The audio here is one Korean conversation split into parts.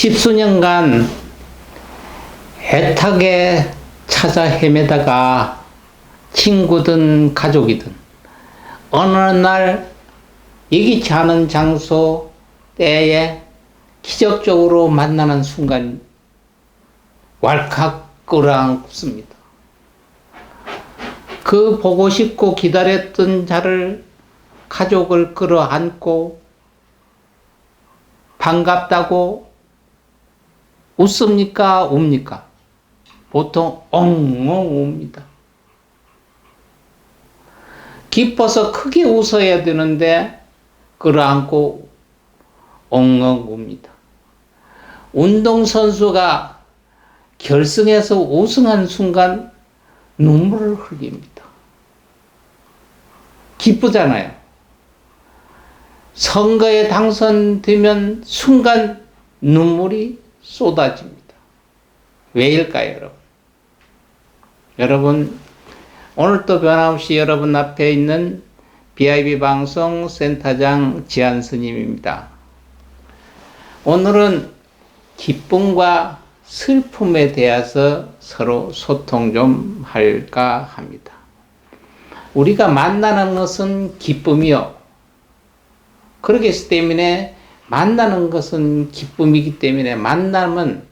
십수년간 애타게 찾아 헤매다가 친구든 가족이든 어느 날 예기치 않은 장소, 때에 기적적으로 만나는 순간 왈칵 끌어안습니다. 그 보고 싶고 기다렸던 자를, 가족을 끌어안고 반갑다고 웃습니까? 웁니까? 보통 엉엉 웁니다. 기뻐서 크게 웃어야 되는데 끌어안고 엉엉 웁니다. 운동선수가 결승에서 우승한 순간 눈물을 흘립니다. 기쁘잖아요. 선거에 당선되면 순간 눈물이 쏟아집니다. 왜일까요, 여러분? 여러분, 오늘도 변함없이 여러분 앞에 있는 BIB 방송 센터장 지한스님입니다. 오늘은 기쁨과 슬픔에 대해서 서로 소통 좀 할까 합니다. 우리가 만나는 것은 기쁨이요. 그렇기 때문에 만나는 것은 기쁨이기 때문에 만나는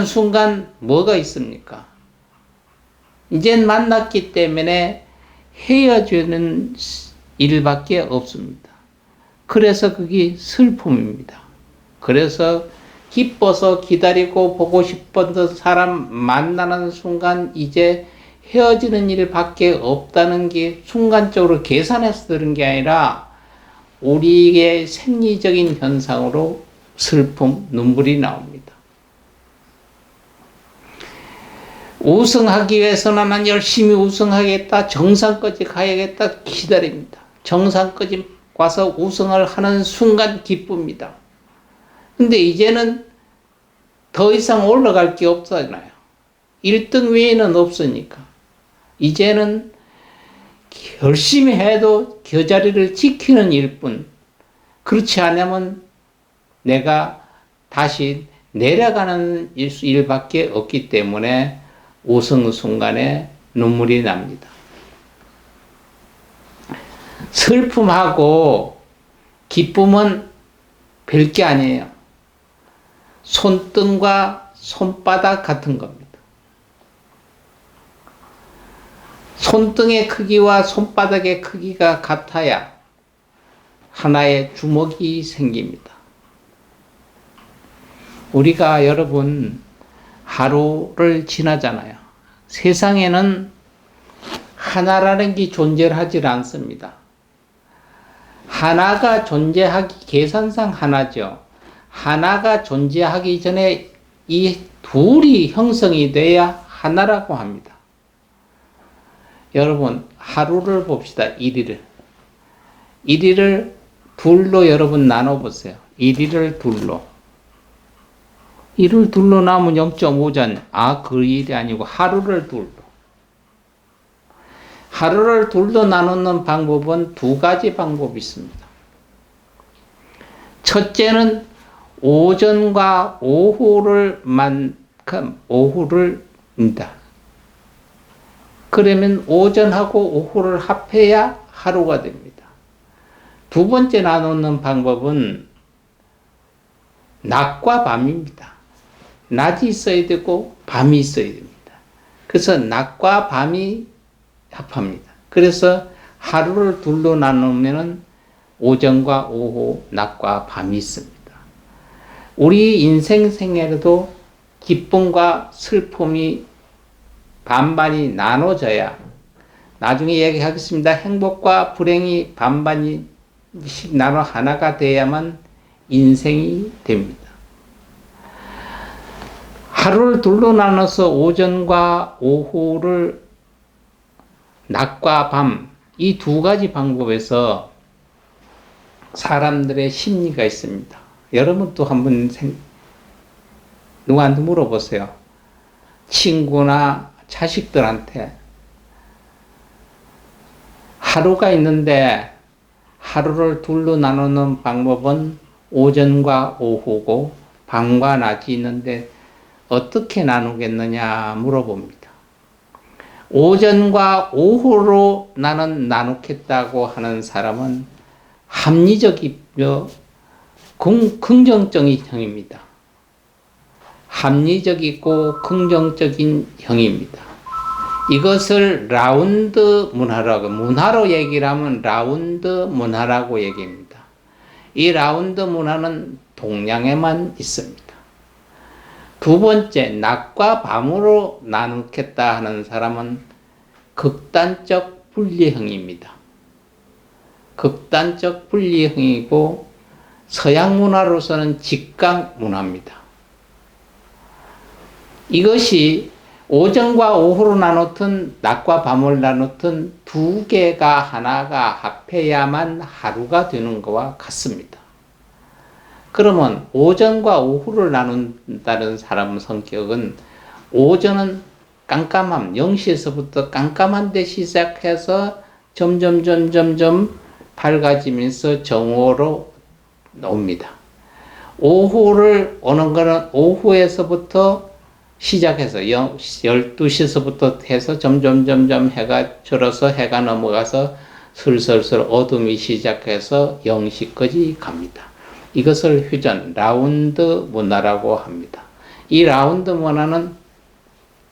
순간 뭐가 있습니까? 이젠 만났기 때문에 헤어지는 일밖에 없습니다. 그래서 그게 슬픔입니다. 그래서 기뻐서 기다리고 보고 싶었던 사람 만나는 순간 이제 헤어지는 일밖에 없다는 게 순간적으로 계산해서 들은 게 아니라 우리의 생리적인 현상으로 슬픔, 눈물이 나옵니다. 우승하기 위해서는 난 열심히 우승하겠다, 정상까지 가야겠다 기다립니다. 정상까지 와서 우승을 하는 순간 기쁩니다. 근데 이제는 더 이상 올라갈 게 없잖아요. 1등 외에는 없으니까. 이제는 열심히 해도 그 자리를 지키는 일뿐. 그렇지 않으면 내가 다시 내려가는 일밖에 없기 때문에 우승 순간에 눈물이 납니다. 슬픔하고 기쁨은 별게 아니에요. 손등과 손바닥 같은 겁니다. 손등의 크기와 손바닥의 크기가 같아야 하나의 주먹이 생깁니다. 우리가 여러분 하루를 지나잖아요. 세상에는 하나라는 게 존재하지 않습니다. 하나가 존재하기, 계산상 하나죠. 하나가 존재하기 전에 이 둘이 형성이 돼야 하나라고 합니다. 여러분, 하루를 봅시다. 1일을. 1일을 둘로 여러분 나눠보세요. 1일을 둘로. 1을 둘로 나누면 0.5잖아요. 그 일이 아니고 하루를 둘로. 하루를 둘로 나누는 방법은 두 가지 방법이 있습니다. 첫째는 오전과 오후를 입니다. 그러면 오전하고 오후를 합해야 하루가 됩니다. 두 번째 나누는 방법은 낮과 밤입니다. 낮이 있어야 되고 밤이 있어야 됩니다. 그래서 낮과 밤이 합합니다. 그래서 하루를 둘로 나누면 오전과 오후, 낮과 밤이 있습니다. 우리 인생 생애에도 기쁨과 슬픔이 반반이 나눠져야, 나중에 얘기하겠습니다. 행복과 불행이 반반씩 나눠 하나가 돼야만 인생이 됩니다. 하루를 둘로 나눠서 오전과 오후를, 낮과 밤, 이 두 가지 방법에서 사람들의 심리가 있습니다. 여러분도 한번 누구한테 물어보세요. 친구나 자식들한테 하루가 있는데 하루를 둘로 나누는 방법은 오전과 오후고 밤과 낮이 있는데 어떻게 나누겠느냐 물어봅니다. 오전과 오후로 나는 나누겠다고 하는 사람은 합리적이며 긍정적인 형입니다. 합리적이고 긍정적인 형입니다. 이것을 라운드 문화라고, 문화로 얘기를 하면 라운드 문화라고 얘기합니다. 이 라운드 문화는 동양에만 있습니다. 두 번째, 낮과 밤으로 나누겠다 하는 사람은 극단적 분리형입니다. 극단적 분리형이고 서양 문화로서는 직각 문화입니다. 이것이 오전과 오후로 나누든 낮과 밤을 나누든 두 개가 하나가 합해야만 하루가 되는 것과 같습니다. 그러면 오전과 오후를 나눈다는 사람 성격은 오전은 깜깜함, 0시에서부터 깜깜한 데 시작해서 점점 밝아지면서 정오로 옵니다. 오후를 오는 것은 오후에서부터 시작해서 12시에서부터 해서 점점 해가 줄어서 해가 넘어가서 슬슬 어둠이 시작해서 0시까지 갑니다. 이것을 휴전, 라운드 문화라고 합니다. 이 라운드 문화는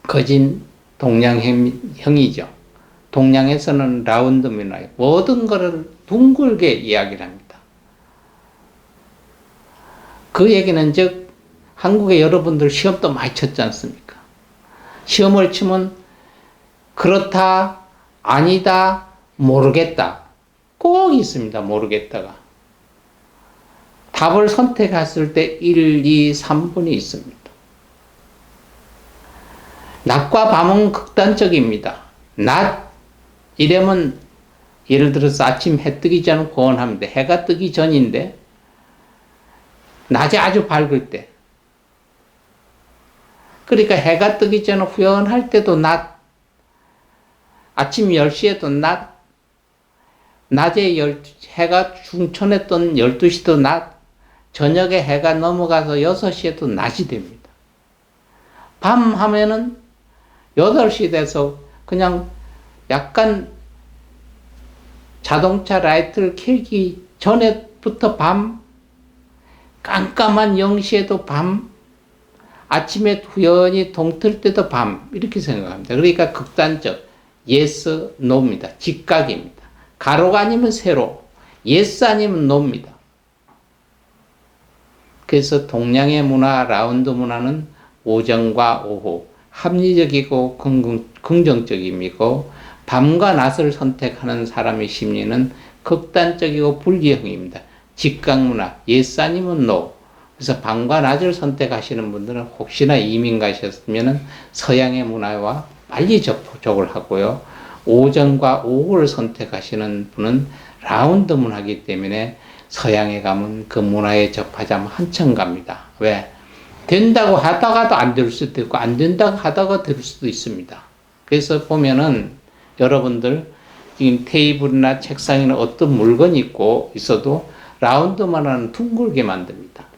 거진 동양형이죠. 동양에서는 라운드 문화예요. 모든 것을 둥글게 이야기를 합니다. 그 얘기는 즉 한국의 여러분들 시험도 많이 쳤지 않습니까? 시험을 치면 그렇다, 아니다, 모르겠다 꼭 있습니다. 모르겠다가. 답을 선택했을 때 1, 2, 3분이 있습니다. 낮과 밤은 극단적입니다. 낮 이러면 예를 들어서 아침 해 뜨기 전 고온합니다. 해가 뜨기 전인데 낮이 아주 밝을 때, 그러니까 해가 뜨기 전에 후연할 때도 낮, 아침 10시에도 낮, 낮에 해가 중천했던 12시도 낮, 저녁에 해가 넘어가서 6시에도 낮이 됩니다. 밤 하면은 8시 돼서 그냥 약간 자동차 라이트를 켜기 전에부터 밤, 깜깜한 0시에도 밤, 아침에 우연히 동틀 때도 밤, 이렇게 생각합니다. 그러니까 극단적, yes, no입니다. 직각입니다. 가로가 아니면 세로, yes 아니면 no입니다. 그래서 동양의 문화, 라운드 문화는 오전과 오후, 합리적이고 긍정적이고 밤과 낮을 선택하는 사람의 심리는 극단적이고 분리형입니다. 직각 문화, yes 아니면 no. 그래서 밤과 낮을 선택하시는 분들은 혹시나 이민 가셨으면 서양의 문화와 빨리 접촉을 하고요. 오전과 오후를 선택하시는 분은 라운드 문화이기 때문에 서양에 가면 그 문화에 접하자면 한참 갑니다. 왜? 된다고 하다가도 안 될 수도 있고 안 된다고 하다가 될 수도 있습니다. 그래서 보면은 여러분들 지금 테이블이나 책상이나 어떤 물건이 있어도 라운드만 하는 둥글게 만듭니다.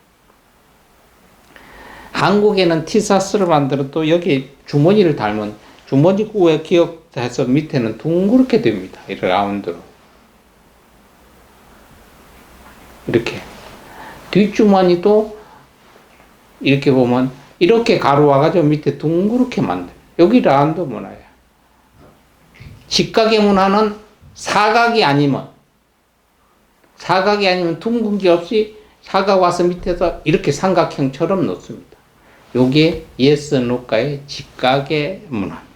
한국에는 티셔츠를 만들어도 여기 주머니를 달면 주머니 구에 기억해서 밑에는 둥그렇게 됩니다. 이렇게 라운드로. 이렇게. 뒷주머니도 이렇게 보면 이렇게 가로 와가지고 밑에 둥그렇게 만들어요. 여기 라운드 문화예요. 직각의 문화는 사각이 아니면 둥근 게 없이 사각 와서 밑에서 이렇게 삼각형처럼 놓습니다. 요게 yes, no가의 직각의 문화입니다.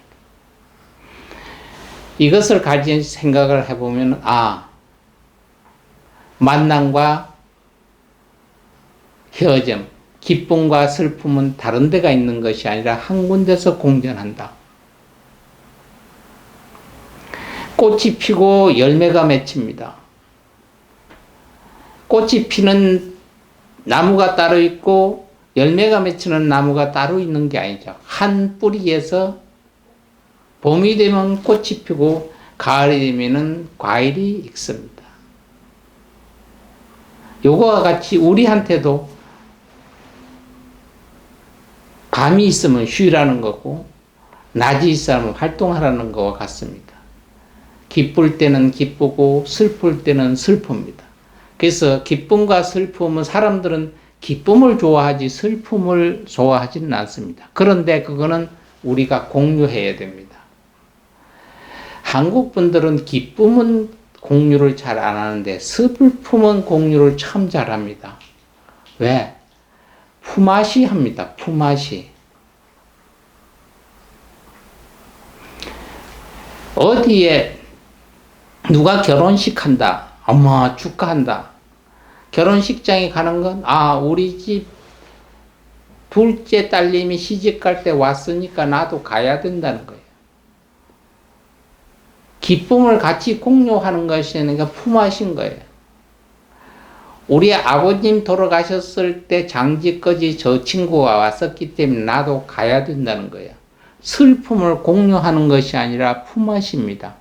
이것을 가진 생각을 해보면 만남과 헤어짐, 기쁨과 슬픔은 다른 데가 있는 것이 아니라 한 군데서 공존한다. 꽃이 피고 열매가 맺힙니다. 꽃이 피는 나무가 따로 있고 열매가 맺히는 나무가 따로 있는 게 아니죠. 한 뿌리에서 봄이 되면 꽃이 피고 가을이 되면 과일이 익습니다. 요거와 같이 우리한테도 밤이 있으면 쉬라는 거고 낮이 있으면 활동하라는 것과 같습니다. 기쁠 때는 기쁘고 슬플 때는 슬픕니다. 그래서 기쁨과 슬픔은 사람들은 기쁨을 좋아하지 슬픔을 좋아하지는 않습니다. 그런데 그거는 우리가 공유해야 됩니다. 한국 분들은 기쁨은 공유를 잘 안 하는데 슬픔은 공유를 참 잘합니다. 왜? 품앗이 합니다. 품앗이. 어디에 누가 결혼식 한다. 어머 축하한다. 결혼식장에 가는 건 우리 집 둘째 딸님이 시집갈 때 왔으니까 나도 가야 된다는 거예요. 기쁨을 같이 공유하는 것이 그러니까 품앗인 거예요. 우리 아버님 돌아가셨을 때 장지까지 저 친구가 왔었기 때문에 나도 가야 된다는 거예요. 슬픔을 공유하는 것이 아니라 품앗입니다.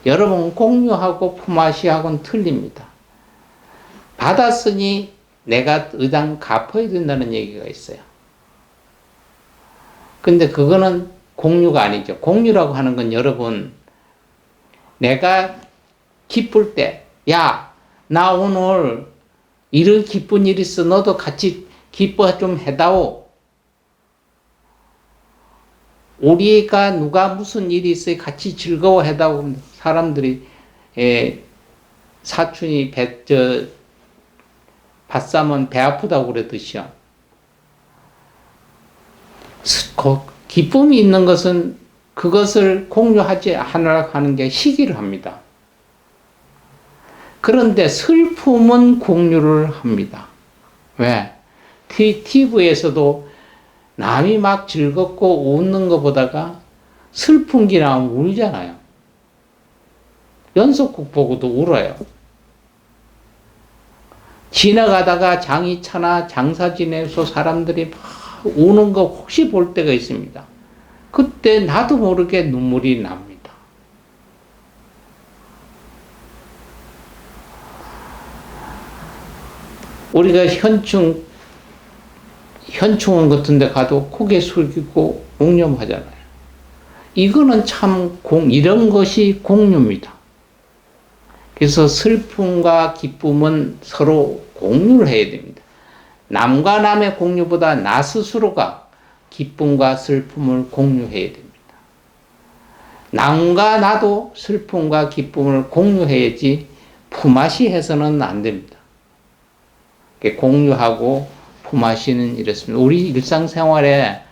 여러분 공유하고 품앗이하고는 틀립니다. 받았으니 내가 의당 갚아야 된다는 얘기가 있어요. 근데 그거는 공유가 아니죠. 공유라고 하는 건 여러분 내가 기쁠 때 나 오늘 이런 기쁜 일 있어 너도 같이 기뻐 좀 해다오. 우리가 누가 무슨 일이 있어요 같이 즐거워해다오. 사람들이 사춘이 밥 싸면 배 아프다고 그러듯이요. 기쁨이 있는 것은 그것을 공유하지 않으려고 하는 게 시기를 합니다. 그런데 슬픔은 공유를 합니다. 왜? TV에서도 남이 막 즐겁고 웃는 것보다가 슬픈 게 나오면 울잖아요. 연속극 보고도 울어요. 지나가다가 장이 차나 장사 지내서 사람들이 막 우는 거 혹시 볼 때가 있습니다. 그때 나도 모르게 눈물이 납니다. 우리가 현충원 같은 데 가도 고개 숙이고 묵념하잖아요. 이거는 참 이런 것이 공유입니다. 그래서 슬픔과 기쁨은 서로 공유를 해야 됩니다. 남과 남의 공유보다 나 스스로가 기쁨과 슬픔을 공유해야 됩니다. 남과 나도 슬픔과 기쁨을 공유해야지 품앗이 해서는 안 됩니다. 공유하고 품앗이는 이렇습니다. 우리 일상생활에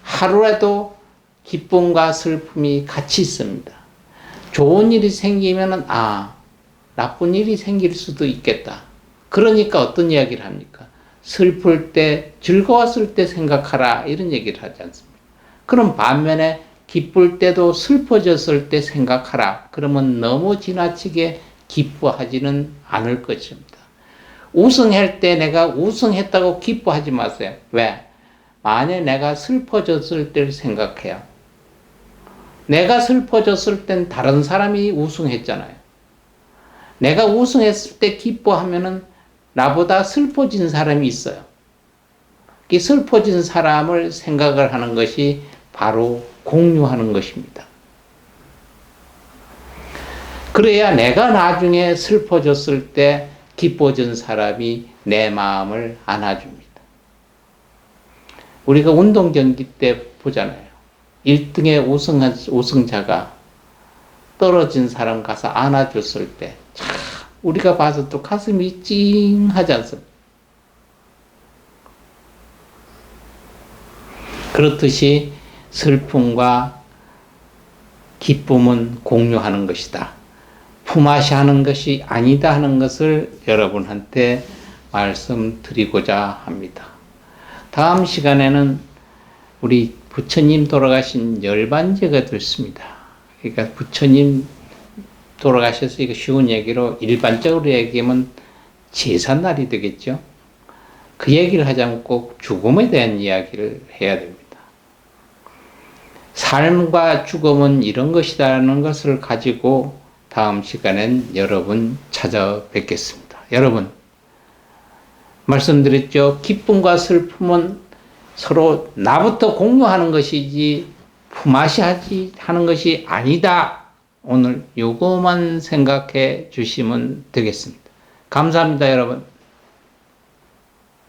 하루라도 기쁨과 슬픔이 같이 있습니다. 좋은 일이 생기면은 나쁜 일이 생길 수도 있겠다. 그러니까 어떤 이야기를 합니까? 슬플 때, 즐거웠을 때 생각하라 이런 얘기를 하지 않습니까? 그럼 반면에 기쁠 때도 슬퍼졌을 때 생각하라. 그러면 너무 지나치게 기뻐하지는 않을 것입니다. 우승할 때 내가 우승했다고 기뻐하지 마세요. 왜? 만약 내가 슬퍼졌을 때를 생각해요. 내가 슬퍼졌을 땐 다른 사람이 우승했잖아요. 내가 우승했을 때 기뻐하면은 나보다 슬퍼진 사람이 있어요. 이 슬퍼진 사람을 생각을 하는 것이 바로 공유하는 것입니다. 그래야 내가 나중에 슬퍼졌을 때 기뻐진 사람이 내 마음을 안아줍니다. 우리가 운동 경기 때 보잖아요. 1등에 우승자가 떨어진 사람 가서 안아줬을 때 참 우리가 봐서 또 가슴이 찡하지 않습니까? 그렇듯이 슬픔과 기쁨은 공유하는 것이다. 품앗이 하는 것이 아니다 하는 것을 여러분한테 말씀드리고자 합니다. 다음 시간에는 우리 부처님 돌아가신 열반제가 됐습니다. 그러니까 부처님 돌아가셔서 이거 쉬운 얘기로 일반적으로 얘기하면 제삿날이 되겠죠. 그 얘기를 하자면 꼭 죽음에 대한 이야기를 해야 됩니다. 삶과 죽음은 이런 것이라는 것을 가지고 다음 시간엔 여러분 찾아뵙겠습니다. 여러분, 말씀드렸죠. 기쁨과 슬픔은 서로 나부터 공유하는 것이지 품앗이 하는 것이 아니다. 오늘 요거만 생각해 주시면 되겠습니다. 감사합니다, 여러분.